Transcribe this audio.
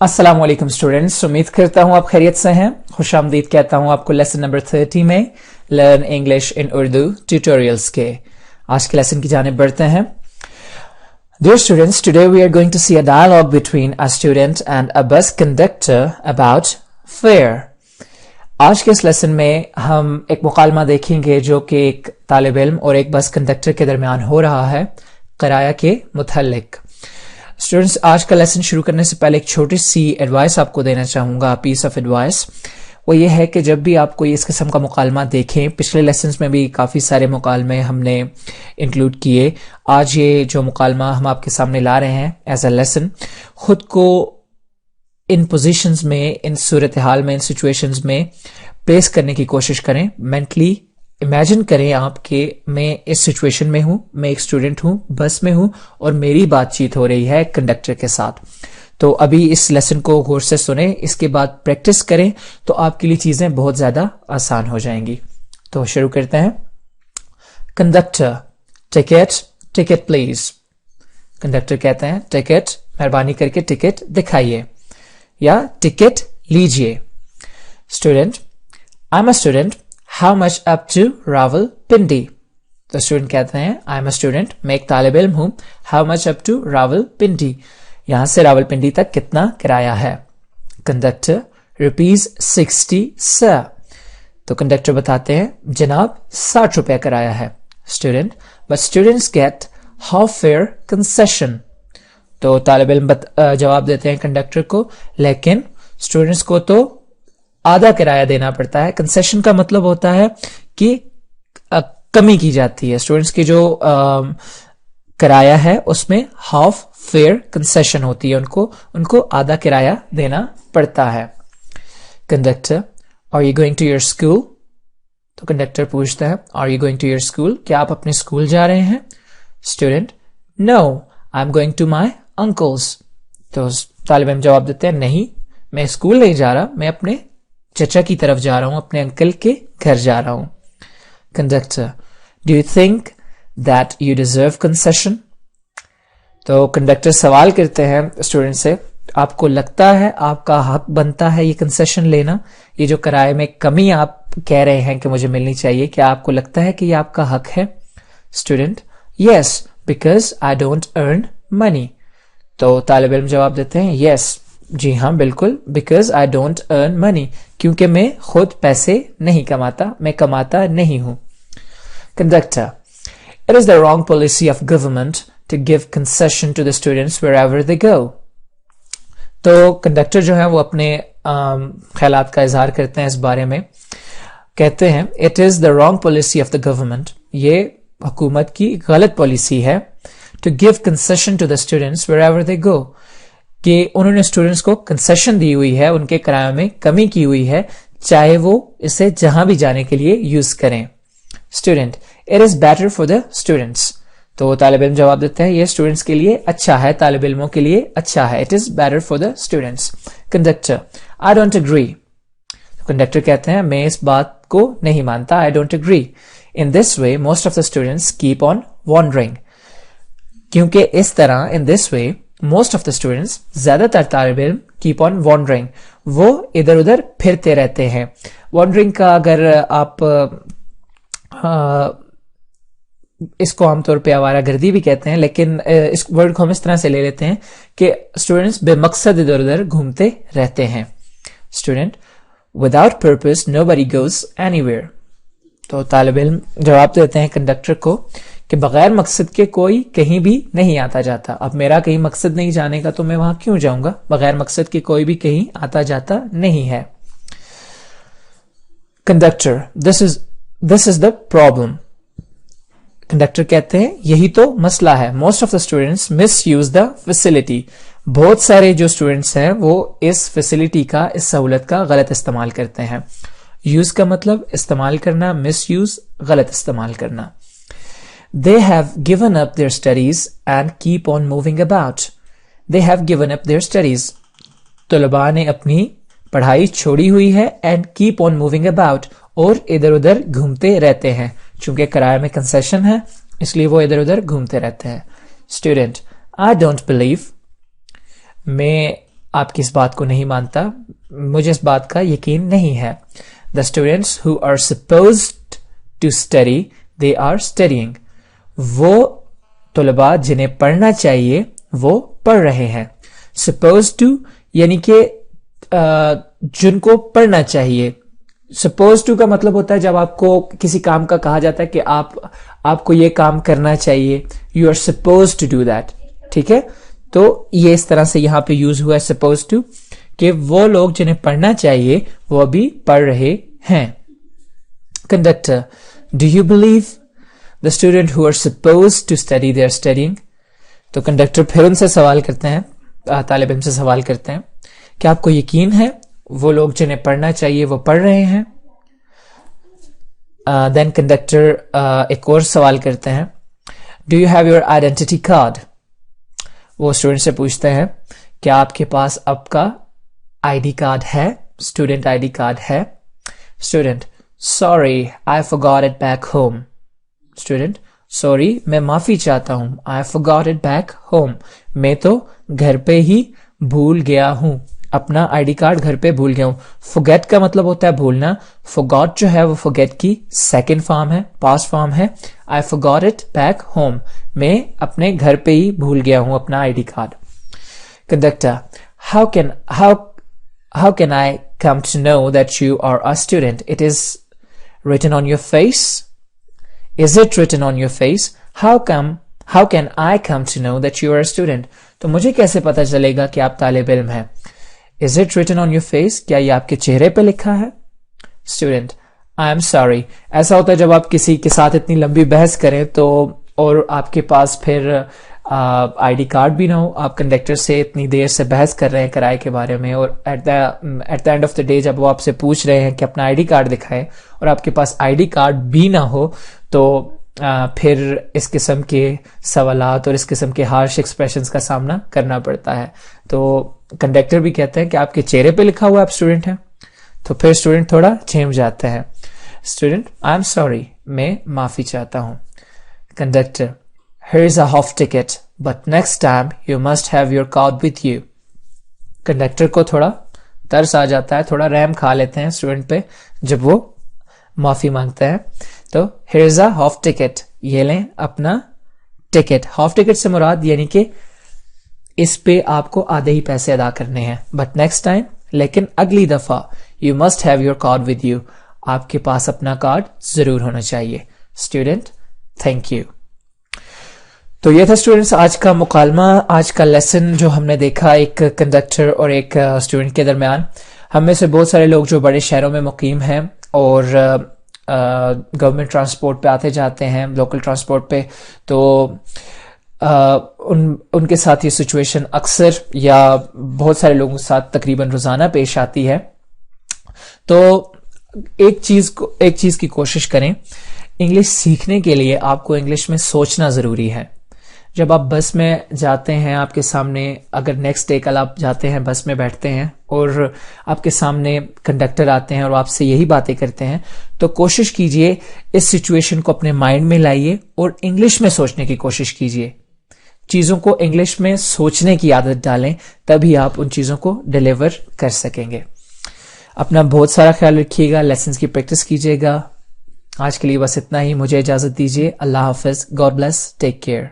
अस्सलाम वालेकुम स्टूडेंट्स, उम्मीद करता हूँ आप खैरियत से हैं। खुश आमदीद कहता हूँ आपको लेसन नंबर 30 में learn English in Urdu tutorials के आज के लेसन की जानिब बढ़ते हैं। Dear students, today we are going to see a dialogue between a student and a bus conductor about fare. आज के इस लेसन में हम एक मुकालमा देखेंगे जो कि एक तालिब इल्म और एक बस कंडक्टर के दरमियान हो रहा है किराया के मुतल्लिक। स्टूडेंट्स, आज का लेसन शुरू करने से पहले एक छोटी सी एडवाइस आपको देना चाहूंगा, पीस ऑफ एडवाइस। वो ये है कि जब भी आप कोई इस किस्म का मुकालमा देखें, पिछले लेसन्स में भी काफ़ी सारे मुकालमे हमने इंक्लूड किए, आज ये जो मुकालमा हम आपके सामने ला रहे हैं एज अ लेसन, खुद को इन पोजीशंस में, इन सूरत हाल में, इन सिचुएशंस में प्लेस करने की कोशिश करें। मेंटली इमेजिन करें आप कि मैं इस सिचुएशन में हूं, मैं एक स्टूडेंट हूं, बस में हूं और मेरी बातचीत हो रही है कंडक्टर के साथ। तो अभी इस लेसन को गौर से सुने, इसके बाद प्रैक्टिस करें तो आपके लिए चीजें बहुत ज्यादा आसान हो जाएंगी। तो शुरू करते हैं। Conductor, ticket, ticket please. Conductor कहते हैं टिकट, मेहरबानी करके टिकट दिखाइए या टिकट लीजिए। Student, I am a student, how much up to Rawalpindi. तो स्टूडेंट कहते हैं आई एम अ स्टूडेंट, मैं एक तालिब इल्म हूं, how much up to Rawalpindi, यहां से रावलपिंडी तक कितना किराया है। Conductor, ₹60 sir. तो कंडक्टर बताते हैं जनाब 60 रुपया किराया है। Student, but students gate half fair concession. तो तालिब इल्म जवाब देते हैं कंडक्टर को, लेकिन स्टूडेंट्स को तो आधा किराया देना पड़ता है। कंसेशन का मतलब होता है कि कमी की जाती है। स्टूडेंट्स की जो किराया है उसमें हाफ फेयर कंसेशन होती है, उनको आधा किराया देना पड़ता है। Conductor, are you going to your school. तो कंडक्टर पूछता है are you going to your school, क्या आप अपने स्कूल जा रहे हैं। Student, no I am going to my uncle's. तो तालिब इल्म जवाब देते हैं नहीं, मैं स्कूल नहीं जा रहा, मैं अपने चचा की तरफ जा रहा हूं, अपने अंकल के घर जा रहा हूं। Conductor, do you think that you deserve concession. तो कंडक्टर सवाल करते हैं स्टूडेंट से, आपको लगता है आपका हक बनता है ये कंसेशन लेना, ये जो किराए में कमी आप कह रहे हैं कि मुझे मिलनी चाहिए, क्या आपको लगता है कि ये आपका हक है। Student, yes because I don't earn money. तो तालिब इल्म जवाब देते हैं यस, जी हाँ बिल्कुल, because I don't earn money, क्योंकि मैं खुद पैसे नहीं कमाता, मैं कमाता नहीं हूं। Conductor, it is the wrong policy of government to give concession to the students wherever they go. तो कंडक्टर जो है वो अपने ख्यालात का इजहार करते हैं इस बारे में, कहते हैं it is the wrong policy of the government, ये हुकूमत की गलत पॉलिसी है, to give concession to the students wherever they go, कि उन्होंने स्टूडेंट्स को कंसेशन दी हुई है, उनके किराए में कमी की हुई है, चाहे वो इसे जहां भी जाने के लिए यूज करें। Student, it is better for the students. तो तालिब इल्म जवाब देते हैं ये स्टूडेंट्स के लिए अच्छा है, तालिब इल्मों के लिए अच्छा है, it is better for the students. Conductor, I don't agree. Conductor कहते हैं मैं इस बात को नहीं मानता, I don't agree. In this way most of the students keep on wandering, क्योंकि इस तरह in this way most of the students, ज्यादातर तालिब इल्म, कीप ऑन वॉन्डरिंग, वो इधर उधर फिरते रहते हैं। वॉन्डरिंग का अगर आप इसको आमतौर पे आवारागर्दी भी कहते हैं, लेकिन इस वर्ड को हम इस तरह से ले लेते हैं कि स्टूडेंट्स बेमकसद इधर उधर घूमते रहते हैं। Student, without purpose nobody goes anywhere. तो तालिब इल्म जवाब देते हैं कंडक्टर को कि बगैर मकसद के कोई कहीं भी नहीं आता जाता। अब मेरा कहीं मकसद नहीं जाने का तो मैं वहां क्यों जाऊंगा, बगैर मकसद के कोई भी कहीं आता जाता नहीं है। Conductor, this is the problem. Conductor कहते हैं यही तो मसला है। Most of the students miss use the facility, बहुत सारे जो स्टूडेंट्स हैं वो इस फैसिलिटी का, इस सहूलत का गलत इस्तेमाल करते हैं। यूज का मतलब इस्तेमाल करना, मिस यूज गलत इस्तेमाल करना। They have given up their studies and keep on moving about. They have given up their studies. तलबा ने अपनी पढ़ाई छोड़ी हुई है and keep on moving about, और इधर उधर घूमते रहते हैं। चूंकि किराए में कंसेशन है इसलिए वो इधर उधर घूमते रहते हैं। Student, I don't believe, मैं آپ کی اس بات کو نہیں مانتا, مجھے اس بات کا یقین نہیں ہے. The students who are supposed to study, they are studying. وہ طلباء جنہیں پڑھنا چاہیے وہ پڑھ رہے ہیں. Supposed to یعنی کہ جن کو پڑھنا چاہیے. Supposed to کا مطلب ہوتا ہے جب آپ کو کسی کام کا کہا جاتا ہے کہ آپ کو یہ کام کرنا چاہیے, you are supposed to do that. ٹھیک ہے, تو یہ اس طرح سے یہاں پہ یوز ہوا ہے supposed to, کہ وہ لوگ جنہیں پڑھنا چاہیے وہ ابھی پڑھ رہے ہیں. Conductor, do you believe the student who are supposed to study they are studying? تو کنڈکٹر پھر ان سے سوال کرتے ہیں, طالب علم سے سوال کرتے ہیں کہ آپ کو یقین ہے وہ لوگ جنہیں پڑھنا چاہیے وہ پڑھ رہے ہیں. دین کنڈکٹر ایک اور سوال کرتے ہیں, do you have your identity card? وہ اسٹوڈنٹ سے پوچھتے ہیں کیا آپ کے پاس آپ کا آئی ڈی کارڈ ہے, اسٹوڈنٹ آئی ڈی کارڈ ہے. Student, sorry I forgot it back home. Student, sorry میں معافی چاہتا ہوں, I forgot it back home. میں تو گھر پہ ہی بھول گیا ہوں, اپنا آئی ڈی کارڈ گھر پہ بھول گیا ہوں. forget کا مطلب ہوتا ہے بھولنا, forgot جو ہے وہ forget کی سیکنڈ فارم ہے, پاسٹ فارم ہے. I forgot it back home. میں اپنے گھر پہ ہی بھول گیا ہوں اپنا I D card. Conductor, how can I come to know that you are a student? It is written on your face. Is it written on your face? How can I come to know that you are a student? تو مجھے کیسے پتا چلے گا کہ آپ طالب علم ہیں؟ Is it written on your face? کیا یہ آپ کے چہرے پہ لکھا ہے؟ Student, I am sorry. ایسا ہوتا ہے جب آپ کسی کے ساتھ اتنی لمبی بحث کریں تو اور آپ کے پاس پھر آئی ڈی کارڈ بھی نہ ہو, آپ کنڈکٹر سے اتنی دیر سے بحث کر رہے ہیں کرائے کے بارے میں, اور at the end of the day جب وہ آپ سے پوچھ رہے ہیں کہ اپنا آئی ڈی کارڈ دکھائے اور آپ کے پاس آئی ڈی کارڈ بھی نہ ہو, تو پھر اس قسم کے سوالات اور اس قسم کے ہارش ایکسپریشنز کا سامنا کرنا پڑتا ہے. تو کنڈکٹر بھی کہتے ہیں کہ آپ کے چہرے پہ لکھا ہوا آپ اسٹوڈنٹ ہیں, تو پھر اسٹوڈنٹ تھوڑا چینج جاتے ہیں. اسٹوڈنٹ, آئی ایم سوری, میں معافی چاہتا ہوں. Conductor, here is a half ticket, but next time you must have your card with you. Conductor کو تھوڑا ترس آ جاتا ہے, تھوڑا رحم کھا لیتے ہیں اسٹوڈنٹ پہ جب وہ معافی مانگتے ہیں. تو here is a half ticket, یہ لیں اپنا ٹکٹ. ہاف ٹکٹ سے مراد یعنی کہ اس پہ آپ کو آدھے ہی پیسے ادا کرنے ہیں. بٹ نیکسٹ ٹائم, لیکن اگلی دفعہ, you must have your card with you, آپ کے پاس اپنا کارڈ ضرور ہونا چاہیے. Student, thank you. تو یہ تھا اسٹوڈنٹس آج کا مکالمہ, آج کا لیسن جو ہم نے دیکھا ایک کنڈکٹر اور ایک اسٹوڈنٹ کے درمیان. ہم میں سے بہت سارے لوگ جو بڑے شہروں میں مقیم ہیں اور گورنمنٹ ٹرانسپورٹ پہ آتے جاتے ہیں, لوکل ٹرانسپورٹ پہ, تو ان کے ساتھ یہ سچویشن اکثر یا بہت سارے لوگوں کے ساتھ تقریباً روزانہ پیش آتی ہے. تو ایک چیز کی کوشش کریں, انگلش سیکھنے کے لیے آپ کو انگلش میں سوچنا ضروری ہے. جب آپ بس میں جاتے ہیں, آپ کے سامنے اگر نیکسٹ ڈے کل آپ جاتے ہیں بس میں بیٹھتے ہیں اور آپ کے سامنے کنڈکٹر آتے ہیں اور آپ سے یہی باتیں کرتے ہیں, تو کوشش کیجئے اس سچویشن کو اپنے مائنڈ میں لائیے اور انگلش میں سوچنے کی کوشش کیجئے. چیزوں کو انگلش میں سوچنے کی عادت ڈالیں, تبھی آپ ان چیزوں کو ڈیلیور کر سکیں گے. اپنا بہت سارا خیال رکھیے گا, لیسنز کی پریکٹس کیجئے گا. آج کے لیے بس اتنا ہی, مجھے اجازت دیجیے. اللہ حافظ. God bless. Take care.